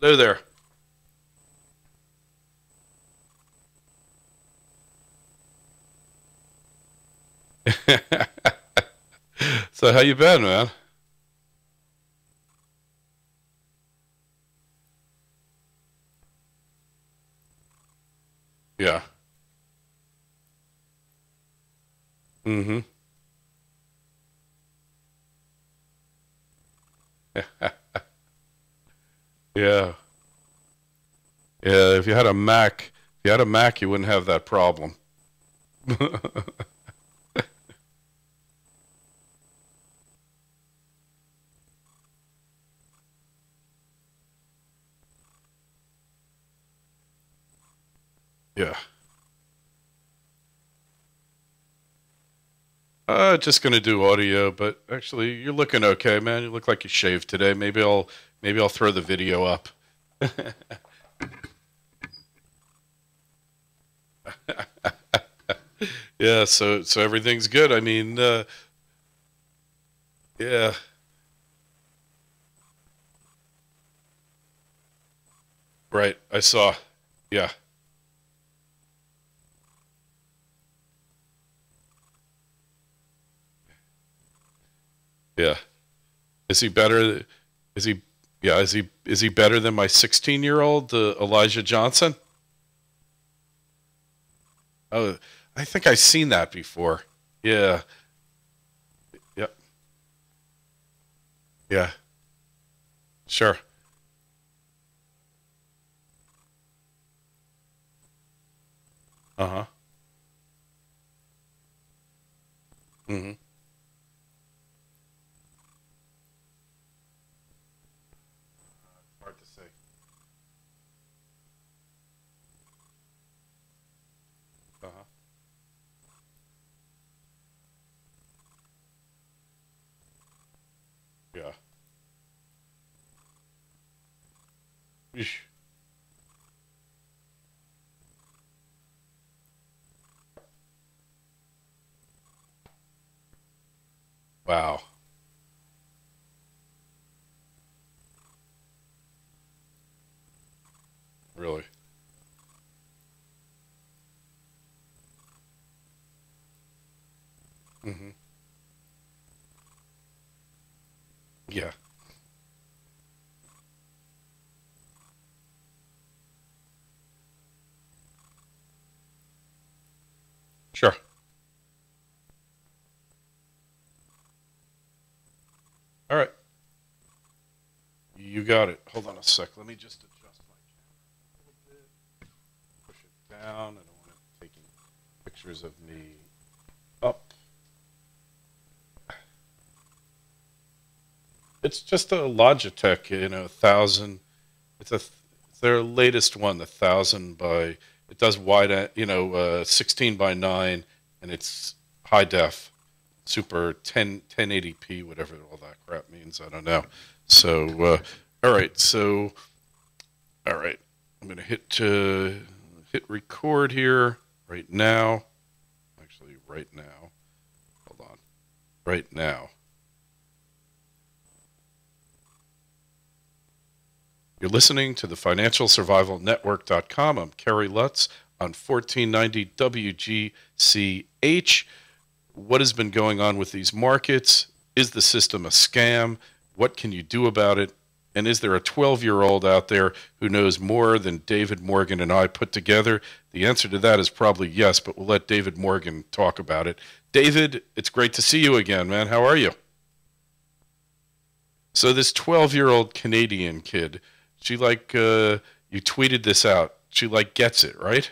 Hello there. So how you been, man? Yeah. Mm-hmm. Yeah. Yeah. If you had a Mac, you wouldn't have that problem. Yeah. Just gonna do audio, but actually, you're looking okay, man. You look like you shaved today. Maybe I'll throw the video up. Yeah. So everything's good. I mean, yeah. Right. I saw. Yeah. Yeah. Is he better? Is he? Yeah. Is he better than my 16-year-old Elijah Johnson? Oh, I think I've seen that before. Yeah. Yep. Yeah. Sure. Uh huh. Mm-hmm. Hard to say. Uh huh. Yeah. Eesh. Wow. Really. Mm-hmm. Yeah. Sure. All right. You got it. Hold on a sec. Let me just adjust my camera a little bit. Push it down. I don't want it taking pictures of me up. It's just a Logitech, 1,000. It's their latest one, the 1,000 by. It does 16 by 9, and it's high def, super 1080p, whatever all that crap means. I don't know. So, all right. So, all right. I'm gonna hit record here right now. Actually, right now. Hold on. Right now. You're listening to the Financial Survival Network.com. I'm Kerry Lutz on 1490 WGCH. What has been going on with these markets? Is the system a scam? What can you do about it? And is there a 12-year-old out there who knows more than David Morgan and I put together? The answer to that is probably yes, but we'll let David Morgan talk about it. David, it's great to see you again, man. How are you? So this 12-year-old Canadian kid, she you tweeted this out. She gets it, right?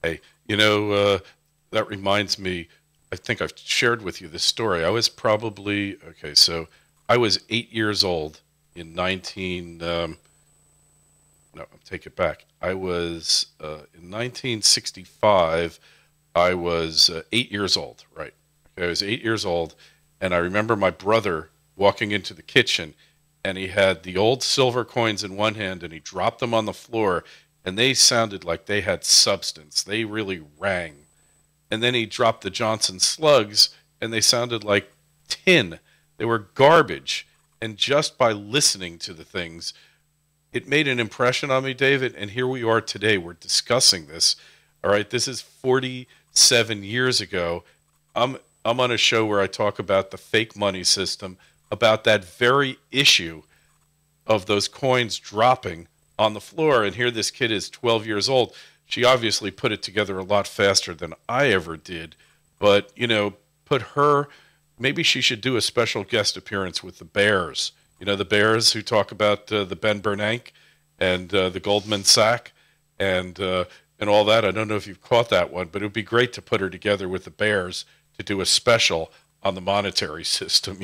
Hey, that reminds me, I think I've shared with you this story. I was probably, okay, so I was 8 years old in 19, no, I'll take it back. I was, in 1965, I was 8 years old, right? Okay, I was 8 years old, and I remember my brother walking into the kitchen, and he had the old silver coins in one hand, and he dropped them on the floor, and they sounded like they had substance. They really rang. And then he dropped the Johnson slugs, and they sounded like tin. They were garbage. And just by listening to the things, it made an impression on me, David. And here we are today. We're discussing this. All right, this is 47 years ago. I'm on a show where I talk about the fake money system, about that very issue of those coins dropping on the floor. And here this kid is 12 years old. She obviously put it together a lot faster than I ever did. But, put her, maybe she should do a special guest appearance with the Bears. The Bears who talk about the Ben Bernanke and the Goldman Sachs and all that. I don't know if you've caught that one, but it would be great to put her together with the Bears to do a special on the monetary system,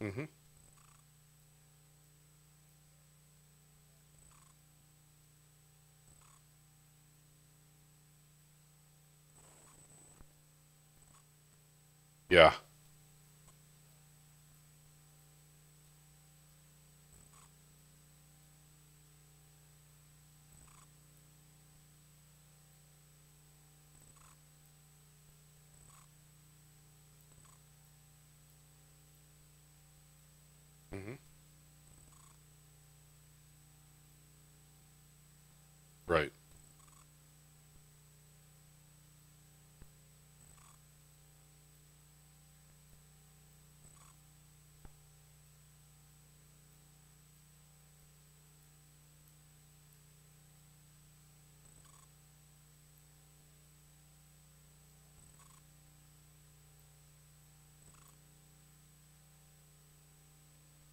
hmm Yeah. hmm Right.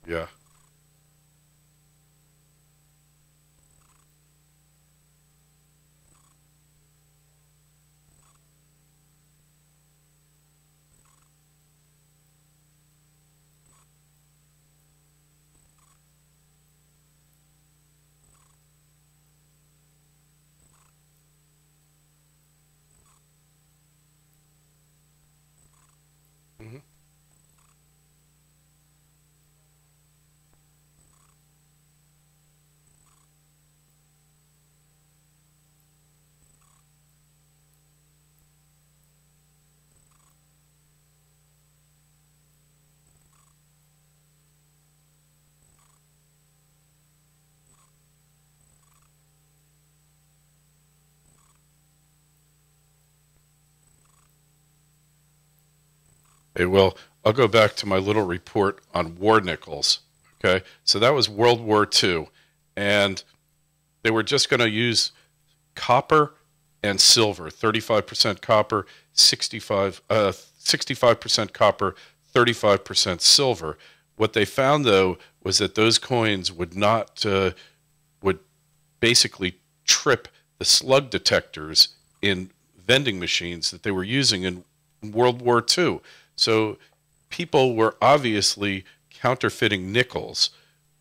Yeah. hmm Hey, well, I'll go back to my little report on war nickels. Okay. So that was World War II. And they were just going to use copper and silver, 35% copper, 65% copper, 35% silver. What they found, though, was that those coins would not, would basically trip the slug detectors in vending machines that they were using in World War II. So people were obviously counterfeiting nickels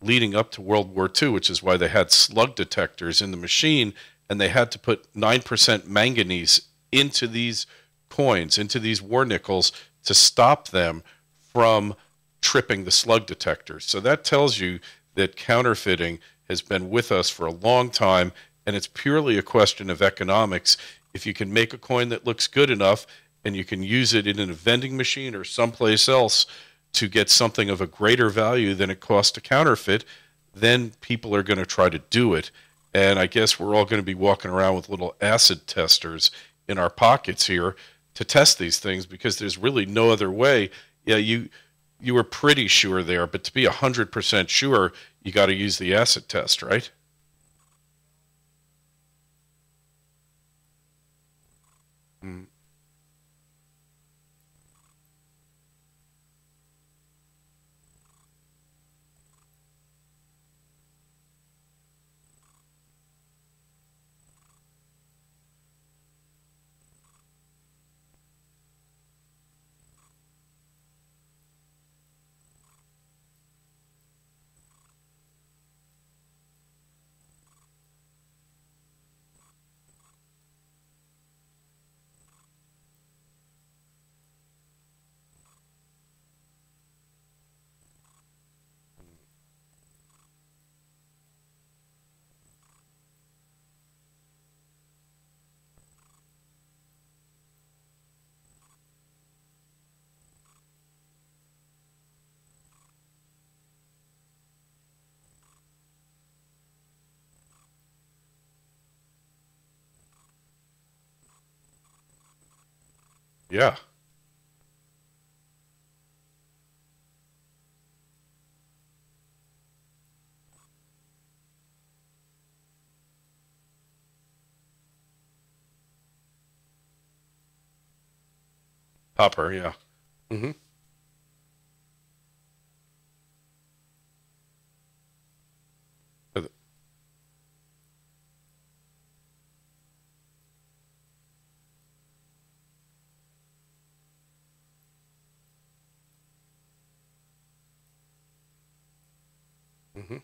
leading up to World War II, which is why they had slug detectors in the machine, and they had to put 9% manganese into these coins, into these war nickels, to stop them from tripping the slug detectors. So that tells you that counterfeiting has been with us for a long time, and it's purely a question of economics. If you can make a coin that looks good enough and you can use it in a vending machine or someplace else to get something of a greater value than it costs to counterfeit, then people are going to try to do it. And I guess we're all going to be walking around with little acid testers in our pockets here to test these things, because there's really no other way. Yeah, you were pretty sure there, but to be 100% sure, you got to use the acid test, right? Mm, yeah, copper, yeah. Hmm. Hmm.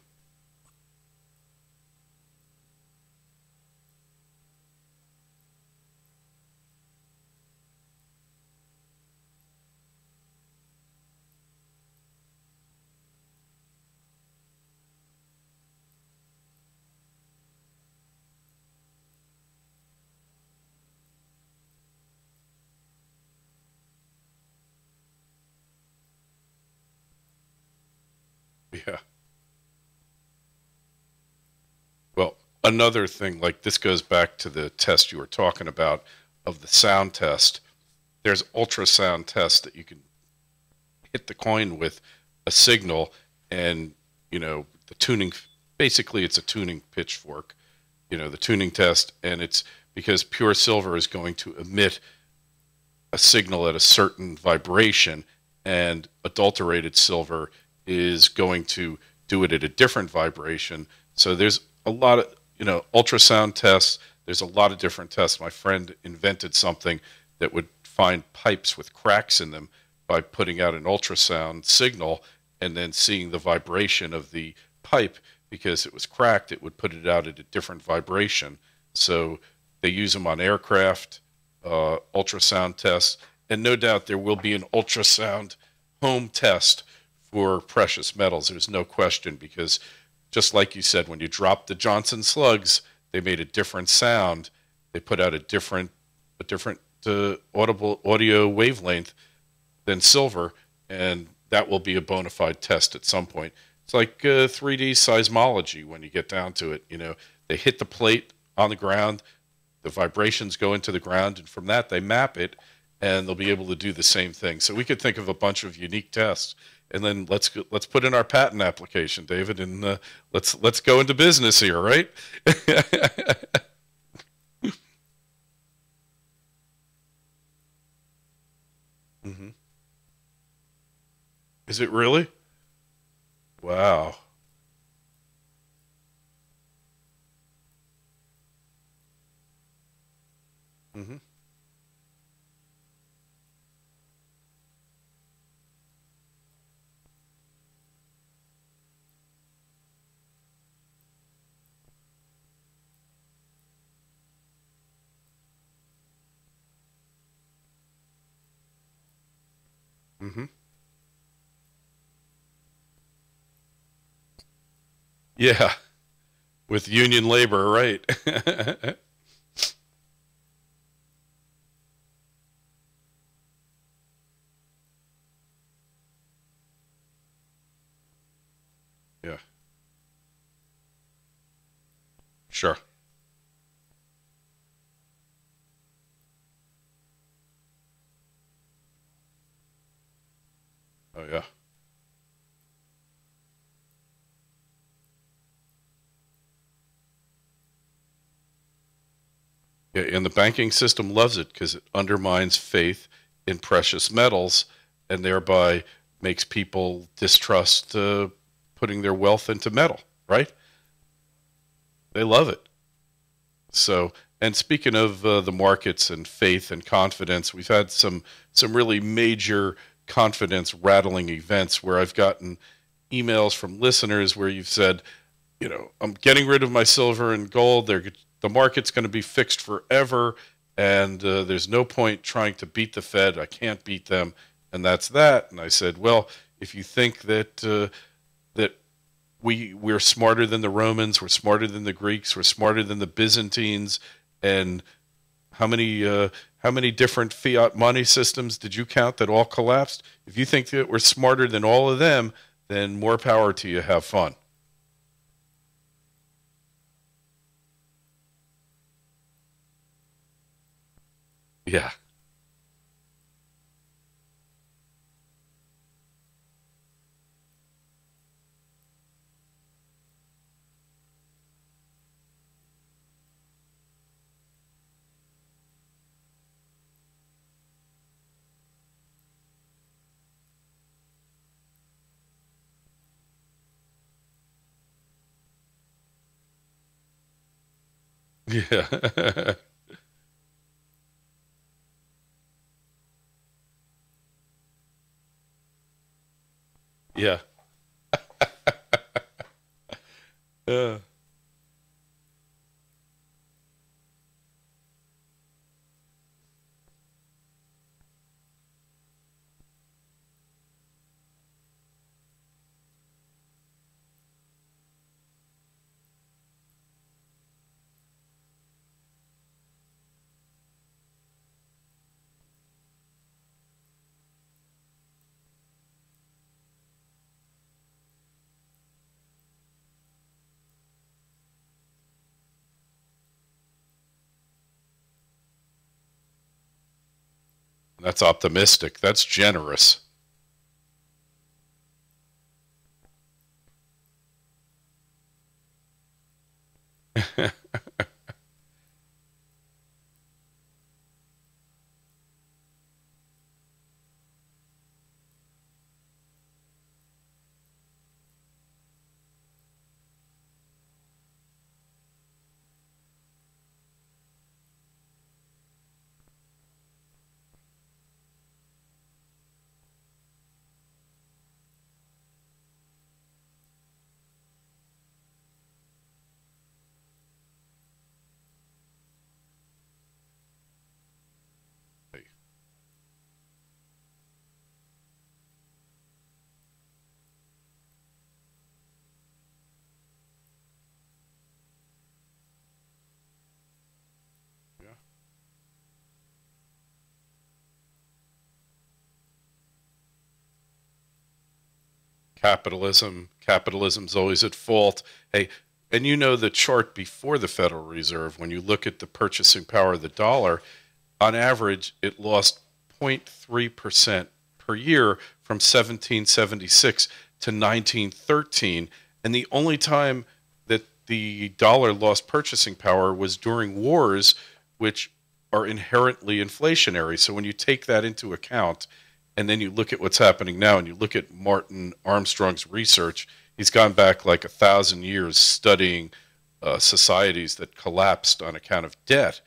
Yeah. Well, another thing, like this goes back to the test you were talking about of the sound test. There's ultrasound tests that you can hit the coin with a signal, and the tuning, basically it's a tuning pitchfork, the tuning test, and it's because pure silver is going to emit a signal at a certain vibration, and adulterated silver is going to do it at a different vibration. So there's a lot of, ultrasound tests. There's a lot of different tests. My friend invented something that would find pipes with cracks in them by putting out an ultrasound signal and then seeing the vibration of the pipe. Because it was cracked, it would put it out at a different vibration. So they use them on aircraft, ultrasound tests, and no doubt there will be an ultrasound home test for precious metals. There's no question, because just like you said, when you dropped the Johnson slugs, they made a different sound. They put out a different audible audio wavelength than silver, and that will be a bona fide test at some point. It's like 3D seismology when you get down to it. They hit the plate on the ground, the vibrations go into the ground, and from that they map it, and they'll be able to do the same thing. So we could think of a bunch of unique tests, and then let's put in our patent application, David, and let's go into business here, right? Hmm. Is it really? Wow. Mm-hmm. Mm-hmm. Yeah, with union labor, right? Yeah, sure. Oh yeah. Yeah, and the banking system loves it because it undermines faith in precious metals and thereby makes people distrust putting their wealth into metal, right? They love it. So, and speaking of the markets and faith and confidence, we've had some really major confidence rattling events where I've gotten emails from listeners where you've said, I'm getting rid of my silver and gold. The market's going to be fixed forever, and there's no point trying to beat the Fed. I can't beat them, and that's that. And I said, well, if you think that we're smarter than the Romans, we're smarter than the Greeks, we're smarter than the Byzantines, and how many different fiat money systems did you count that all collapsed? If you think that we're smarter than all of them, then more power to you. Have fun. Yeah, yeah, yeah. Uh, that's optimistic. That's generous. Yeah. Capitalism's always at fault. Hey, and you know the chart before the Federal Reserve, when you look at the purchasing power of the dollar, on average, it lost 0.3% per year from 1776 to 1913. And the only time that the dollar lost purchasing power was during wars, which are inherently inflationary. So when you take that into account, and then you look at what's happening now, and you look at Martin Armstrong's research, he's gone back like 1,000 years studying societies that collapsed on account of debt,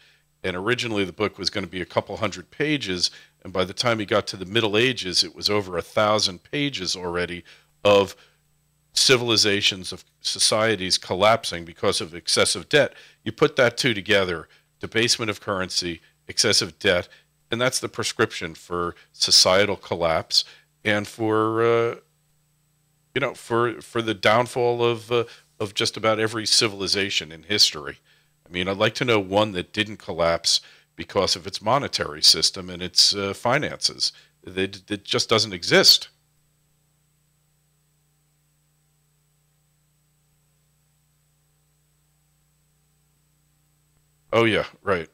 And originally the book was going to be a couple hundred pages, and by the time he got to the Middle Ages, it was over 1,000 pages already of civilizations, of societies collapsing because of excessive debt. You put that two together, debasement of currency, excessive debt, and that's the prescription for societal collapse and for for the downfall of just about every civilization in history. I mean, I'd like to know one that didn't collapse because of its monetary system and its finances. It just doesn't exist. Oh yeah, right.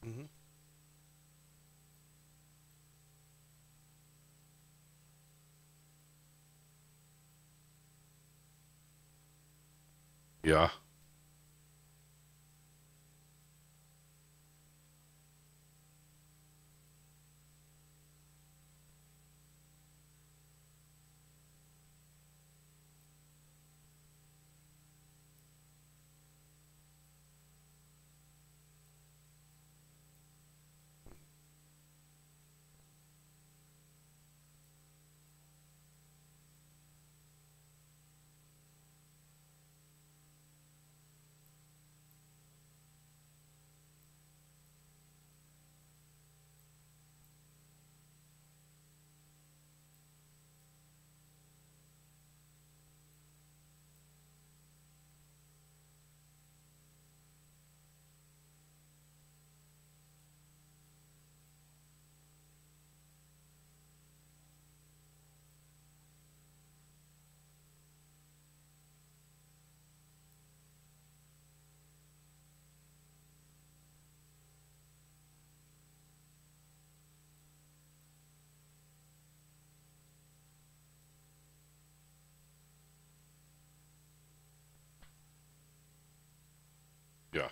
Hmm. Yeah, yeah.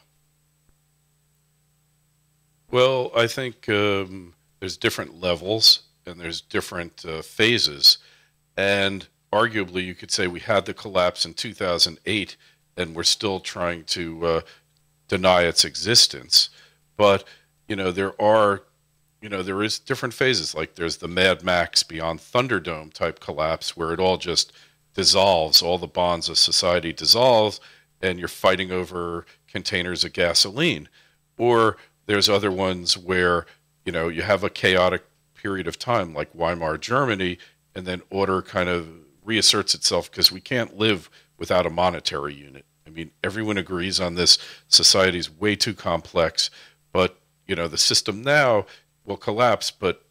Well, I think there's different levels and there's different phases. And arguably, you could say we had the collapse in 2008 and we're still trying to deny its existence. But, there are, there is different phases. Like there's the Mad Max Beyond Thunderdome type collapse where it all just dissolves, all the bonds of society dissolve, and you're fighting over containers of gasoline. Or there's other ones where, you have a chaotic period of time like Weimar Germany, and then order kind of reasserts itself because we can't live without a monetary unit. I mean, everyone agrees on this. Society's way too complex, but the system now will collapse, but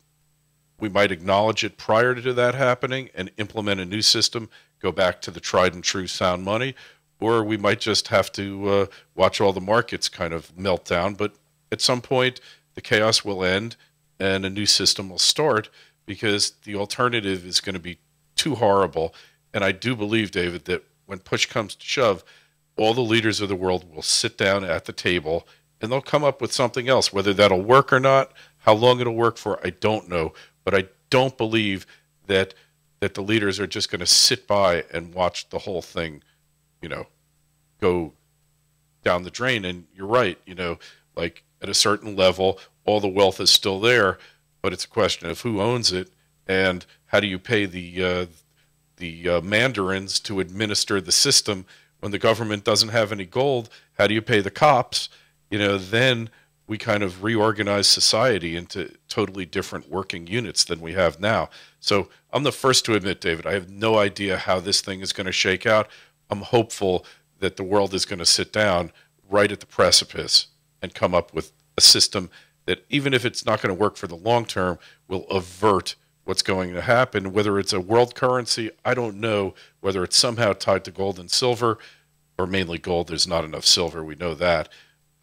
we might acknowledge it prior to that happening and implement a new system, go back to the tried and true sound money, or we might just have to watch all the markets kind of melt down. But at some point, the chaos will end and a new system will start because the alternative is going to be too horrible. And I do believe, David, that when push comes to shove, all the leaders of the world will sit down at the table and they'll come up with something else. Whether that'll work or not, how long it'll work for, I don't know. But I don't believe that the leaders are just going to sit by and watch the whole thing, you know, go down the drain. And you're right, like at a certain level, all the wealth is still there, but it's a question of who owns it and how do you pay the mandarins to administer the system when the government doesn't have any gold. How do you pay the cops? Then we kind of reorganized society into totally different working units than we have now. So I'm the first to admit, David, I have no idea how this thing is going to shake out. I'm hopeful that the world is going to sit down right at the precipice and come up with a system that, even if it's not going to work for the long term, will avert what's going to happen. Whether it's a world currency, I don't know. Whether it's somehow tied to gold and silver, or mainly gold, there's not enough silver, we know that.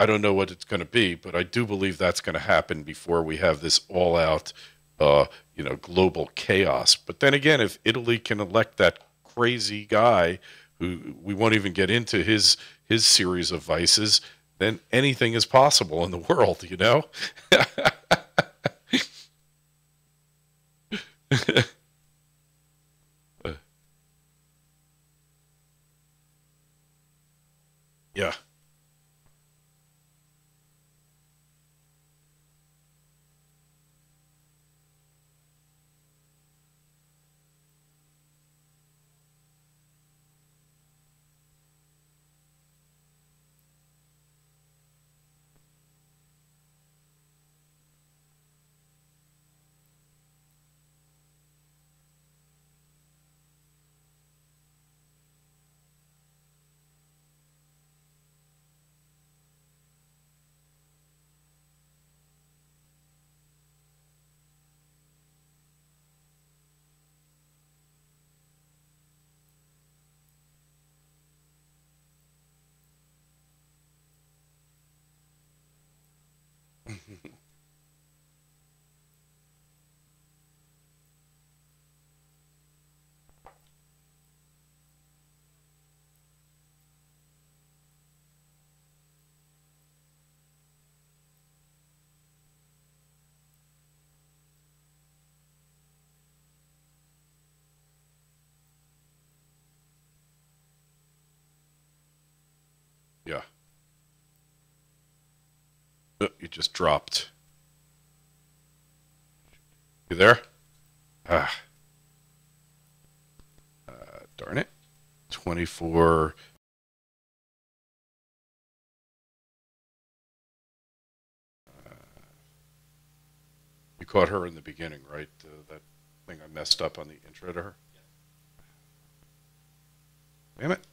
I don't know what it's going to be, but I do believe that's going to happen before we have this all-out, global chaos. But then again, if Italy can elect that crazy guy, who we won't even get into his series of vices, then anything is possible in the world, you know? Yeah, yeah. You just dropped. You there? Ah, darn it. 24. You caught her in the beginning, right? That thing I messed up on the intro to her. Damn it.